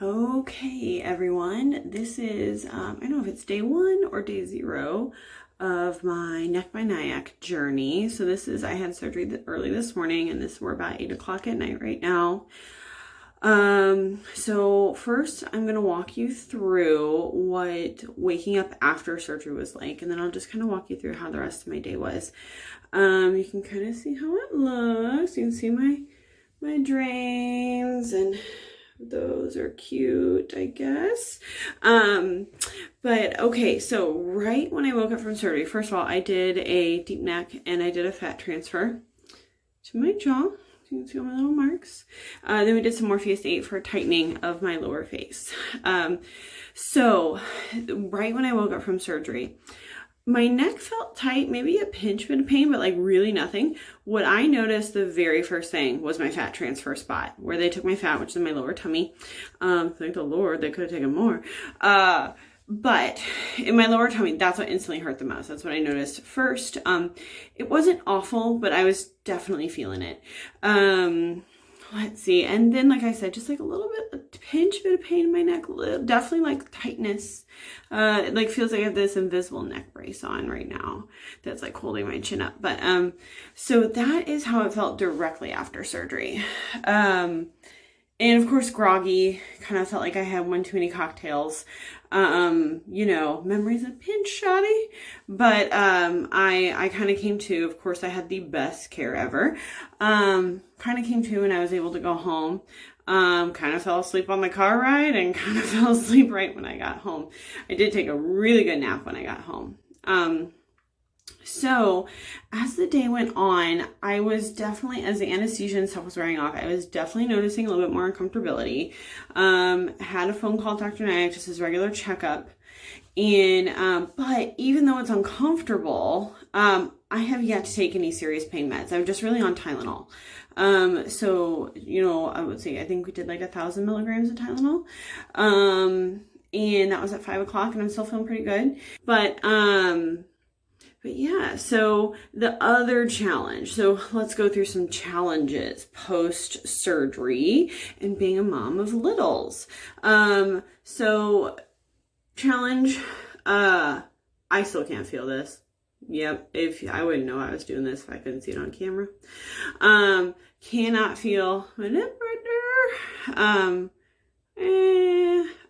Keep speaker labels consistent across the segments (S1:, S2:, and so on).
S1: Okay, everyone, this is, I don't know if it's day 1 or day 0 of my Neck by Nayak journey. So I had surgery early this morning, and we're about 8 o'clock at night right now. So first I'm going to walk you through what waking up after surgery was like, and then I'll just kind of walk you through how the rest of my day was. You can kind of see how it looks. You can see my drains, and those are cute, I guess. But okay, so right when I woke up from surgery, first of all, I did a deep neck and I did a fat transfer to my jaw. You can see all my little marks. Then we did some Morpheus 8 for tightening of my lower face. So right when I woke up from surgery, my neck felt tight, maybe a pinch bit of pain, but like really nothing. What I noticed the very first thing was my fat transfer spot where they took my fat, which is in my lower tummy. Thank the Lord, they could have taken more. But in my lower tummy, that's what instantly hurt the most. That's what I noticed first. It wasn't awful, but I was definitely feeling it. Let's see. And then, like I said, just like a little bit, a pinch bit of pain in my neck, definitely like tightness. It like feels like I have this invisible neck brace on right now that's like holding my chin up. But, so that is how it felt directly after surgery. And of course, groggy, kind of felt like I had one too many cocktails. You know, memories a pinch shoddy, but, I kind of came to, of course, I had the best care ever. Kind of came to and I was able to go home. Kind of fell asleep on the car ride and kind of fell asleep right when I got home. I did take a really good nap when I got home. So as the day went on, I was definitely, as the anesthesia and stuff was wearing off, I was definitely noticing a little bit more uncomfortability. Had a phone call with Dr. Nayak, just his regular checkup. And, but even though it's uncomfortable, I have yet to take any serious pain meds. I'm just really on Tylenol. So, you know, I would say, I think we did like 1,000 milligrams of Tylenol. And that was at 5 o'clock and I'm still feeling pretty good. But yeah, so the other challenge, so let's go through some challenges post-surgery and being a mom of littles. So challenge, I still can't feel this. Yep, I wouldn't know I was doing this if I couldn't see it on camera. Cannot feel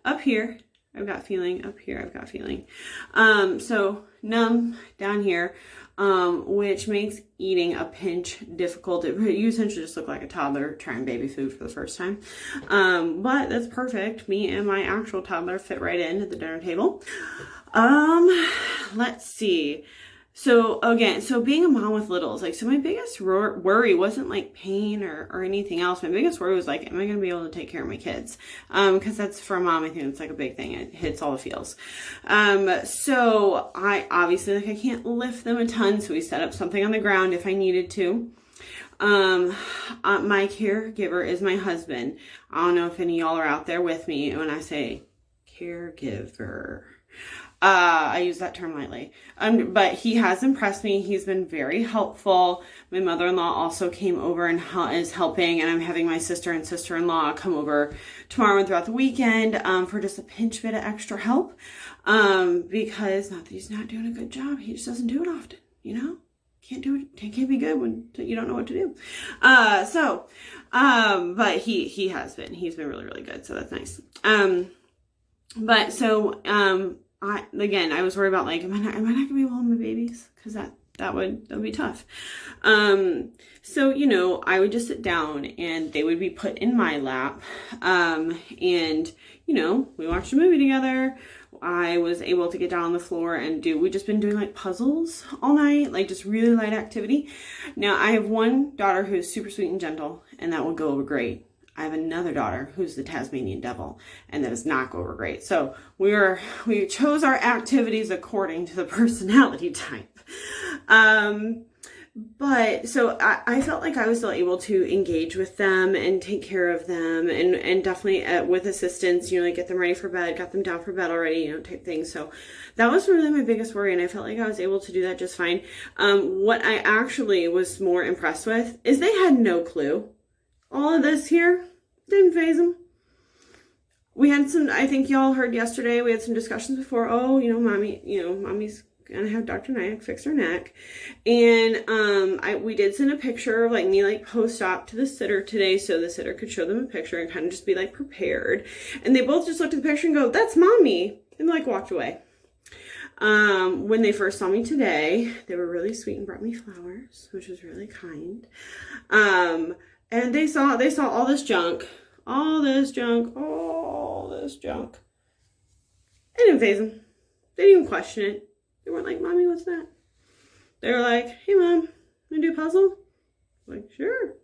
S1: up here. I've got feeling up here. I've got feeling. So numb down here, which makes eating a pinch difficult. You essentially just look like a toddler trying baby food for the first time. But that's perfect. Me and my actual toddler fit right in at the dinner table. Let's see. So again, so being a mom with littles, like, so my biggest worry wasn't like pain or anything else. My biggest worry was like, am I going to be able to take care of my kids? Cause that's for a mom, I think it's like a big thing. It hits all the feels. So I obviously, like, I can't lift them a ton. So we set up something on the ground if I needed to. My caregiver is my husband. I don't know if any of y'all are out there with me when I say caregiver. I use that term lightly. But he has impressed me. He's been very helpful. My mother-in-law also came over and is helping, and I'm having my sister and sister-in-law come over tomorrow and throughout the weekend, for just a pinch bit of extra help. Because not that he's not doing a good job. He just doesn't do it often, you know? Can't do it. Can't be good when you don't know what to do. But he has been. He's been really, really good. So that's nice. But so, I was worried about like, am I not going to be able to hold my babies? Cause that would be tough. So, you know, I would just sit down and they would be put in my lap. And, you know, we watched a movie together. I was able to get down on the floor and we've just been doing like puzzles all night, like just really light activity. Now I have one daughter who's super sweet and gentle, and that will go over great. I have another daughter who's the Tasmanian devil, and that does not go over great. So we chose our activities according to the personality type. But so I felt like I was still able to engage with them and take care of them, and definitely with assistance, you know, like get them ready for bed, got them down for bed already, you know, type thing. So that was really my biggest worry, and I felt like I was able to do that just fine. What I actually was more impressed with is they had no clue. All of this here didn't faze them. we had some, I think y'all heard yesterday, we had some discussions before, oh, mommy's gonna have Dr. Nayak fix her neck. And we did send a picture of like me like post-op to the sitter today so the sitter could show them a picture and kind of just be like prepared. And they both just looked at the picture and go, that's mommy, and like walked away. When they first saw me today, they were really sweet and brought me flowers, which was really kind. And they saw all this junk. It didn't faze them. They didn't even question it. They weren't like, Mommy, what's that? They were like, hey, Mom, wanna do a puzzle? I'm like, sure.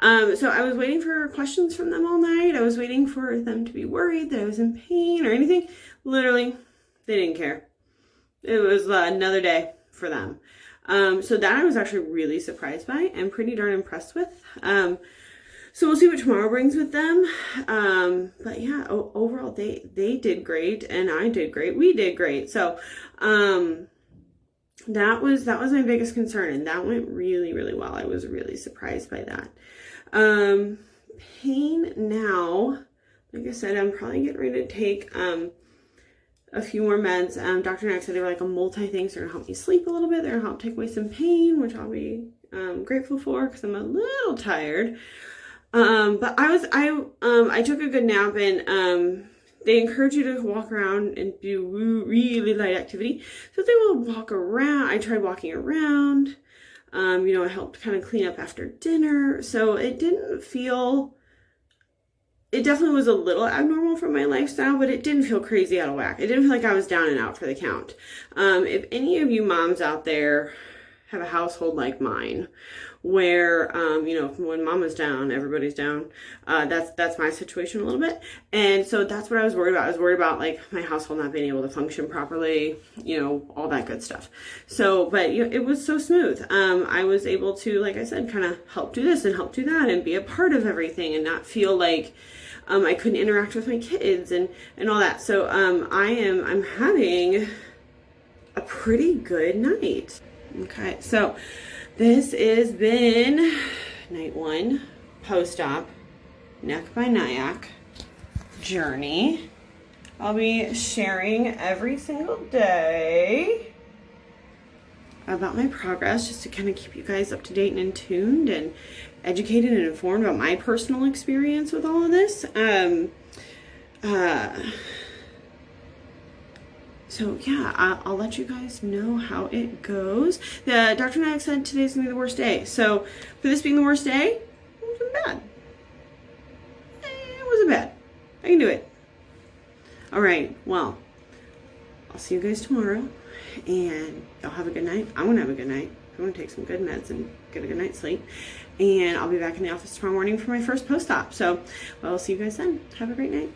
S1: So I was waiting for questions from them all night. I was waiting for them to be worried that I was in pain or anything. Literally, they didn't care. It was another day for them. So that I was actually really surprised by and pretty darn impressed with. So we'll see what tomorrow brings with them. But yeah, overall they did great and I did great. We did great. So that was my biggest concern, and that went really, really well. I was really surprised by that. Pain now, like I said, I'm probably getting ready to take a few more meds. Dr. Nayak said they were like a multi thing, so they're gonna help me sleep a little bit. They're gonna help take away some pain, which I'll be grateful for because I'm a little tired. But I took a good nap, and they encourage you to walk around and do really light activity. So they will walk around. I tried walking around. It helped kind of clean up after dinner. So it definitely was a little abnormal for my lifestyle, but it didn't feel crazy out of whack. It didn't feel like I was down and out for the count. If any of you moms out there have a household like mine, where, when mama's down, everybody's down. That's my situation a little bit. And so that's what I was worried about. I was worried about like my household not being able to function properly, all that good stuff. So, but it was so smooth. I was able to, like I said, kind of help do this and help do that and be a part of everything and not feel like I couldn't interact with my kids and all that. So, I'm having a pretty good night. Okay. So, this has been night 1 post-op neck by Nayak journey. I'll be sharing every single day about my progress just to kind of keep you guys up to date and in tuned and educated and informed about my personal experience with all of this. So yeah, I'll let you guys know how it goes. Dr. Nayak said today's gonna be the worst day. So for this being the worst day, it wasn't bad. It wasn't bad. I can do it. All right, well, I'll see you guys tomorrow, and y'all have a good night. I'm gonna have a good night. I'm gonna take some good meds and get a good night's sleep. And I'll be back in the office tomorrow morning for my first post-op. So I'll see you guys then. Have a great night.